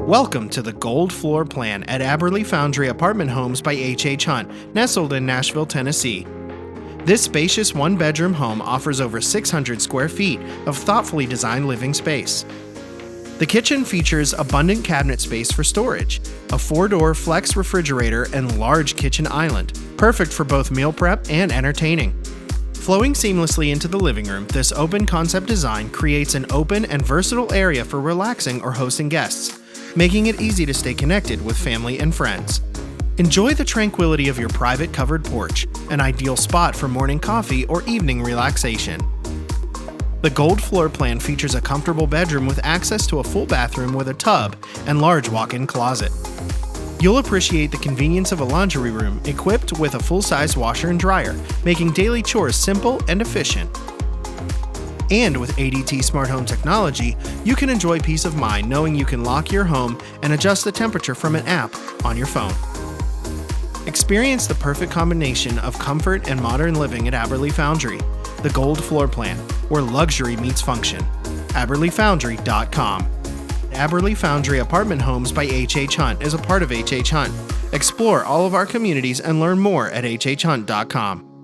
Welcome to the Gold Floor Plan at Abberly Foundry Apartment Homes by HHHunt, nestled in Nashville, Tennessee. This spacious one-bedroom home offers over 600 square feet of thoughtfully designed living space. The kitchen features abundant cabinet space for storage, a 4-door flex refrigerator, and large kitchen island, perfect for both meal prep and entertaining. Flowing seamlessly into the living room, this open-concept design creates an open and versatile area for relaxing or hosting guests, making it easy to stay connected with family and friends. Enjoy the tranquility of your private covered porch, an ideal spot for morning coffee or evening relaxation. The Gold Floor Plan features a comfortable bedroom with access to a full bathroom with a tub and large walk-in closet. You'll appreciate the convenience of a laundry room equipped with a full-size washer and dryer, making daily chores simple and efficient. And with ADT Smart Home technology, you can enjoy peace of mind knowing you can lock your home and adjust the temperature from an app on your phone. Experience the perfect combination of comfort and modern living at Abberly Foundry, the Gold Floor Plan, where luxury meets function. AbberlyFoundry.com. Abberly Foundry Apartment Homes by HHHunt is a part of HHHunt. Explore all of our communities and learn more at HHHunt.com.